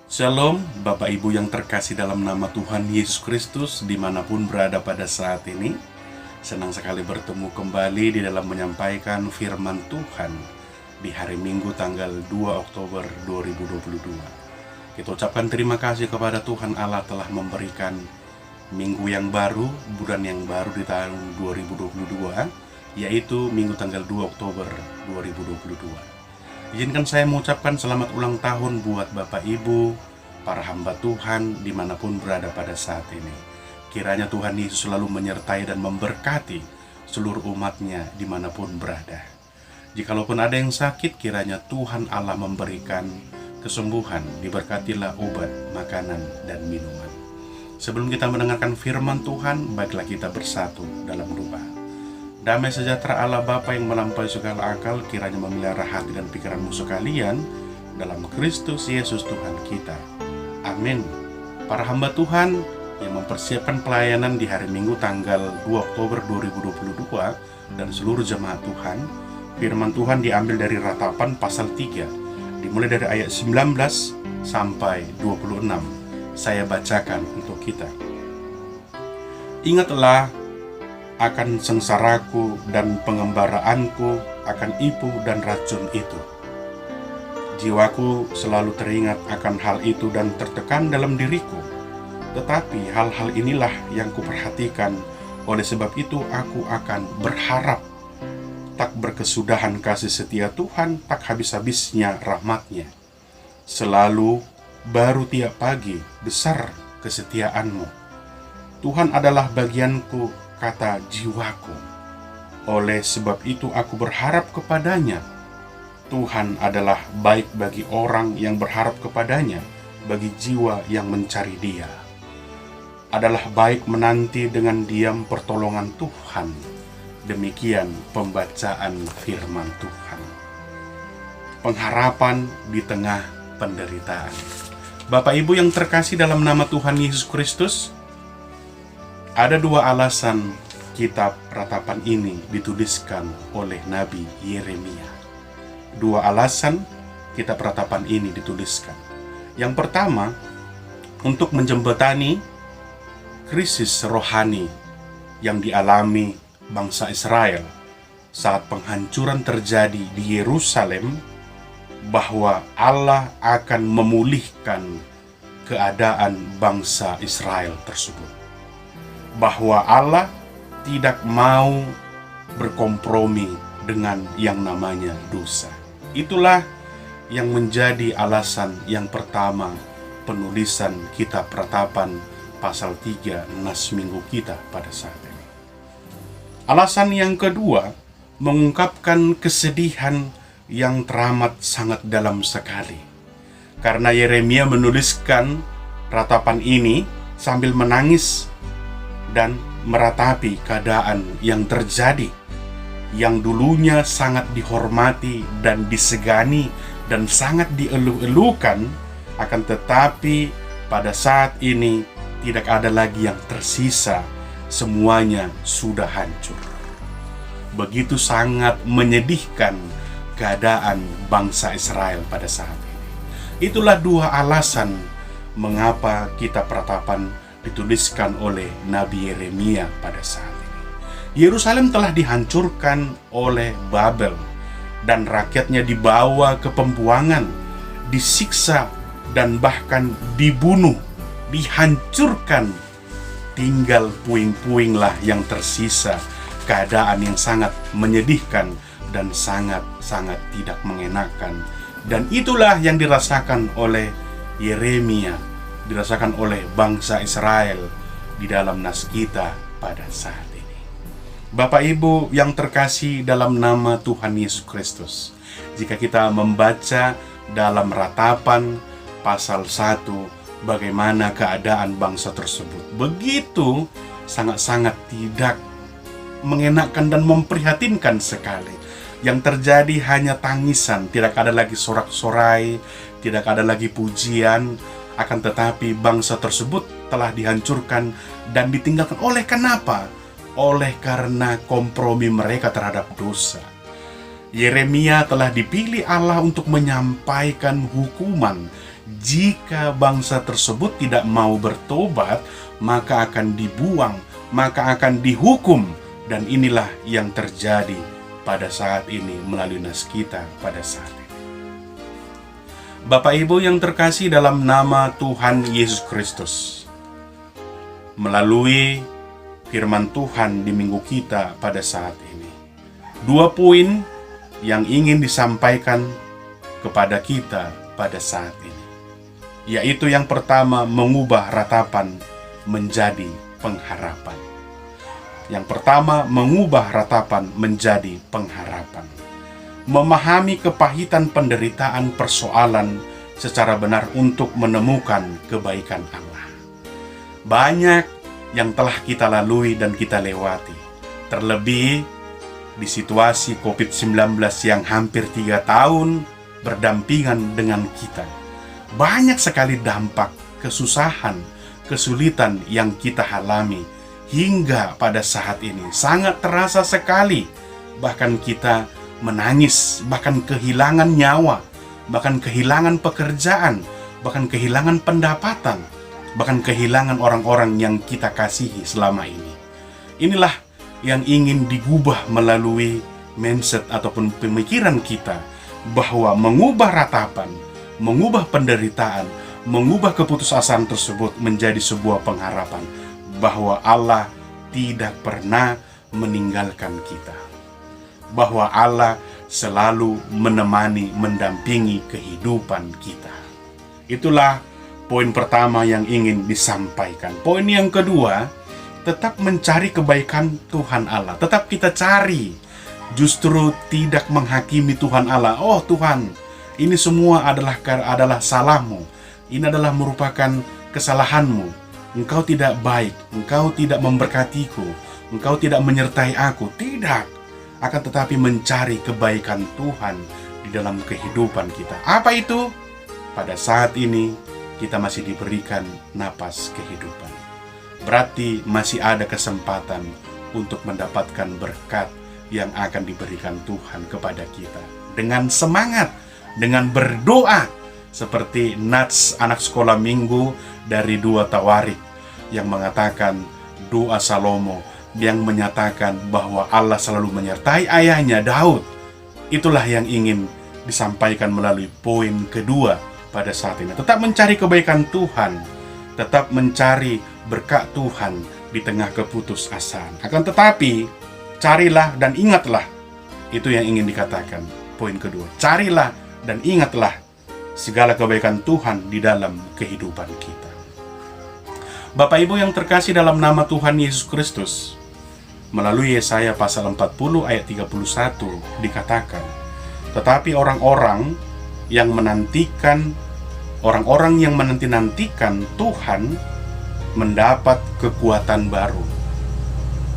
Shalom, Bapak Ibu yang terkasih dalam nama Tuhan Yesus Kristus dimanapun berada pada saat ini. Senang sekali bertemu kembali di dalam menyampaikan firman Tuhan di hari Minggu tanggal 2 Oktober 2022. Kita ucapkan terima kasih kepada Tuhan Allah telah memberikan minggu yang baru, bulan yang baru di tahun 2022, yaitu Minggu tanggal 2 Oktober 2022. Izinkan saya mengucapkan selamat ulang tahun buat Bapak Ibu, para hamba Tuhan dimanapun berada pada saat ini. Kiranya Tuhan Yesus selalu menyertai dan memberkati seluruh umatnya dimanapun berada. Jikalau ada yang sakit, kiranya Tuhan Allah memberikan kesembuhan, diberkatilah obat, makanan, dan minuman. Sebelum kita mendengarkan firman Tuhan, baiklah kita bersatu dalam doa. Damai sejahtera Allah Bapa yang melampaui segala akal, kiranya memelihara hati dan pikiranmu sekalian dalam Kristus Yesus Tuhan kita. Amin. Para hamba Tuhan yang mempersiapkan pelayanan di hari Minggu tanggal 2 Oktober 2022 dan seluruh jemaat Tuhan, firman Tuhan diambil dari Ratapan pasal 3, dimulai dari ayat 19 sampai 26. Saya bacakan untuk kita. Ingatlah akan sengsaraku dan pengembaraanku, akan ipu dan racun itu. Jiwaku selalu teringat akan hal itu dan tertekan dalam diriku. Tetapi hal-hal inilah yang kuperhatikan, oleh sebab itu aku akan berharap. Tak berkesudahan kasih setia Tuhan, tak habis-habisnya rahmat-Nya. Selalu baru tiap pagi, besar kesetiaan-Mu. Tuhan adalah bagianku, kata jiwaku. Oleh sebab itu aku berharap kepadanya. Tuhan adalah baik bagi orang yang berharap kepadanya, bagi jiwa yang mencari Dia. Adalah baik menanti dengan diam pertolongan Tuhan. Demikian pembacaan firman Tuhan. Pengharapan di tengah penderitaan. Bapak Ibu yang terkasih dalam nama Tuhan Yesus Kristus, ada dua alasan kitab Ratapan ini dituliskan oleh Nabi Yeremia. Dua alasan kitab Ratapan ini dituliskan. Yang pertama, untuk menjembatani krisis rohani yang dialami bangsa Israel saat penghancuran terjadi di Yerusalem, bahwa Allah akan memulihkan keadaan bangsa Israel tersebut. Bahwa Allah tidak mau berkompromi dengan yang namanya dosa. Itulah yang menjadi alasan yang pertama penulisan kitab Ratapan pasal 3 nas minggu kita pada saat ini. Alasan yang kedua, mengungkapkan kesedihan yang teramat sangat dalam sekali. Karena Yeremia menuliskan Ratapan ini sambil menangis dan meratapi keadaan yang terjadi, yang dulunya sangat dihormati dan disegani dan sangat dieluh-elukan, akan tetapi pada saat ini tidak ada lagi yang tersisa, semuanya sudah hancur. Begitu sangat menyedihkan keadaan bangsa Israel pada saat ini. Itulah dua alasan mengapa kitab Ratapan dituliskan oleh Nabi Yeremia pada saat ini. Yerusalem telah dihancurkan oleh Babel dan rakyatnya dibawa ke pembuangan, disiksa dan bahkan dibunuh, dihancurkan. Tinggal puing-puinglah yang tersisa, keadaan yang sangat menyedihkan dan sangat-sangat tidak mengenakan. Dan itulah yang dirasakan oleh Yeremia, dirasakan oleh bangsa Israel di dalam nas kita pada saat ini. Bapak Ibu yang terkasih dalam nama Tuhan Yesus Kristus, jika kita membaca dalam Ratapan pasal 1 bagaimana keadaan bangsa tersebut, begitu sangat-sangat tidak mengenakan dan memprihatinkan sekali. Yang terjadi hanya tangisan, tidak ada lagi sorak-sorai, tidak ada lagi pujian. Akan tetapi bangsa tersebut telah dihancurkan dan ditinggalkan. Oleh kenapa? Oleh karena kompromi mereka terhadap dosa. Yeremia telah dipilih Allah untuk menyampaikan hukuman Jika bangsa tersebut tidak mau bertobat, maka akan dibuang, maka akan dihukum. Dan inilah yang terjadi pada saat ini melalui nas kita pada saat ini. Bapak Ibu yang terkasih dalam nama Tuhan Yesus Kristus, melalui firman Tuhan di minggu kita pada saat ini, 2 poin yang ingin disampaikan kepada kita pada saat ini, yaitu yang pertama, mengubah ratapan menjadi pengharapan. Yang pertama, mengubah ratapan menjadi pengharapan. Memahami kepahitan penderitaan persoalan secara benar untuk menemukan kebaikan Allah. Banyak yang telah kita lalui dan kita lewati, terlebih di situasi COVID-19 yang hampir 3 tahun berdampingan dengan kita. Banyak sekali dampak, kesusahan, kesulitan yang kita alami hingga pada saat ini. Sangat terasa sekali, bahkan kita menangis, bahkan kehilangan nyawa, bahkan kehilangan pekerjaan, bahkan kehilangan pendapatan, bahkan kehilangan orang-orang yang kita kasihi selama ini. Inilah yang ingin digubah melalui mindset ataupun pemikiran kita, bahwa mengubah ratapan, mengubah penderitaan, mengubah keputusasaan tersebut menjadi sebuah pengharapan, bahwa Allah tidak pernah meninggalkan kita, bahwa Allah selalu menemani, mendampingi kehidupan kita. Itulah poin pertama yang ingin disampaikan. Poin yang kedua, tetap mencari kebaikan Tuhan Allah. Tetap kita cari, justru tidak menghakimi Tuhan Allah. Oh Tuhan, ini semua adalah salahmu. Ini adalah merupakan kesalahanmu. Engkau tidak baik, engkau tidak memberkatiku, engkau tidak menyertai aku. Tidak, akan tetapi mencari kebaikan Tuhan di dalam kehidupan kita. Apa itu? Pada saat ini kita masih diberikan napas kehidupan. Berarti masih ada kesempatan untuk mendapatkan berkat yang akan diberikan Tuhan kepada kita. Dengan semangat, dengan berdoa, seperti nats anak sekolah minggu dari 2 Tawarik yang mengatakan doa Salomo, yang menyatakan bahwa Allah selalu menyertai ayahnya Daud. Itulah yang ingin disampaikan melalui poin kedua pada saat ini. Tetap mencari kebaikan Tuhan, tetap mencari berkat Tuhan di tengah keputusasaan. Akan tetapi, carilah dan ingatlah, itu yang ingin dikatakan poin kedua. Carilah dan ingatlah segala kebaikan Tuhan di dalam kehidupan kita. Bapak Ibu yang terkasih dalam nama Tuhan Yesus Kristus, melalui Yesaya pasal 40 ayat 31 dikatakan, tetapi orang-orang yang menanti-nantikan Tuhan mendapat kekuatan baru.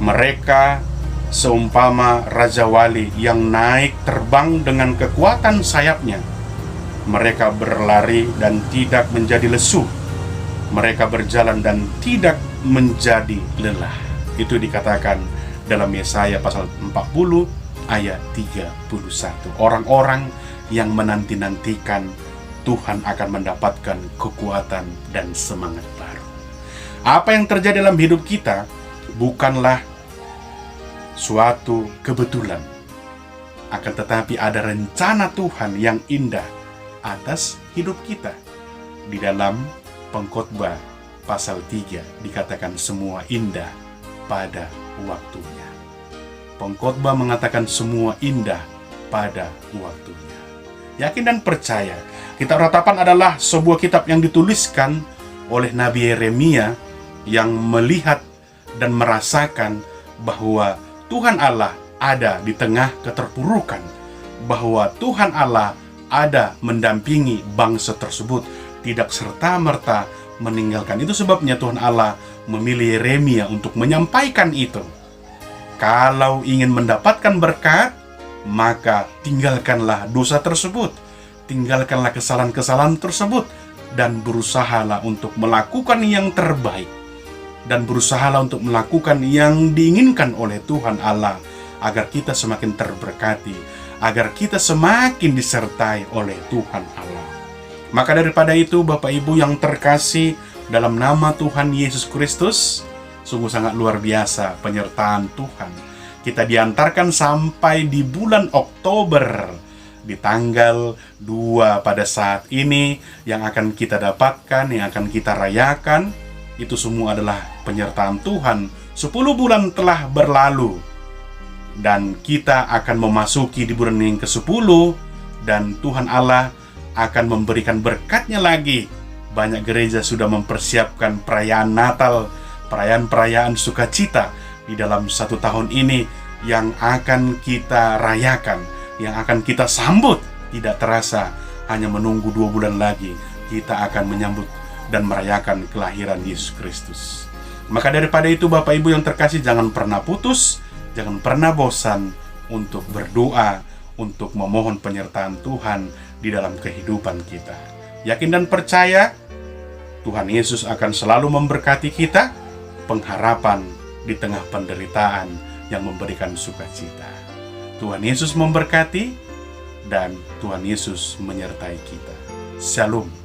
Mereka seumpama Raja Wali yang naik terbang dengan kekuatan sayapnya. Mereka berlari dan tidak menjadi lesu. Mereka berjalan dan tidak menjadi lelah. Itu dikatakan dalam Yesaya pasal 40 ayat 31. Orang-orang yang menanti-nantikan Tuhan akan mendapatkan kekuatan dan semangat baru. Apa yang terjadi dalam hidup kita bukanlah suatu kebetulan, akan tetapi ada rencana Tuhan yang indah atas hidup kita. Di dalam Pengkhotbah pasal 3 dikatakan semua indah pada waktunya. Pengkhotbah mengatakan semua indah pada waktunya. Yakin dan percaya, Kitab Ratapan adalah sebuah kitab yang dituliskan oleh Nabi Yeremia yang melihat dan merasakan bahwa Tuhan Allah ada di tengah keterpurukan, bahwa Tuhan Allah ada mendampingi bangsa tersebut, tidak serta-merta meninggalkan. Itu sebabnya Tuhan Allah memilih Yeremia untuk menyampaikan itu. Kalau ingin mendapatkan berkat, maka tinggalkanlah dosa tersebut, tinggalkanlah kesalahan-kesalahan tersebut, dan berusahalah untuk melakukan yang terbaik, dan berusahalah untuk melakukan yang diinginkan oleh Tuhan Allah, agar kita semakin terberkati, agar kita semakin disertai oleh Tuhan Allah. Maka daripada itu, Bapak Ibu yang terkasih dalam nama Tuhan Yesus Kristus, sungguh sangat luar biasa penyertaan Tuhan. Kita diantarkan sampai di bulan Oktober, di tanggal 2 pada saat ini, yang akan kita dapatkan, yang akan kita rayakan, itu semua adalah penyertaan Tuhan. 10 bulan telah berlalu, dan kita akan memasuki di bulan yang ke-10, dan Tuhan Allah akan memberikan berkat-Nya lagi. Banyak gereja sudah mempersiapkan perayaan Natal, perayaan-perayaan sukacita di dalam 1 tahun ini yang akan kita rayakan, yang akan kita sambut. Tidak terasa, hanya menunggu 2 bulan lagi, kita akan menyambut dan merayakan kelahiran Yesus Kristus. Maka daripada itu, Bapak Ibu yang terkasih, jangan pernah putus, jangan pernah bosan untuk berdoa, untuk memohon penyertaan Tuhan di dalam kehidupan kita. Yakin dan percaya, Tuhan Yesus akan selalu memberkati kita, pengharapan di tengah penderitaan yang memberikan sukacita. Tuhan Yesus memberkati, dan Tuhan Yesus menyertai kita. Shalom.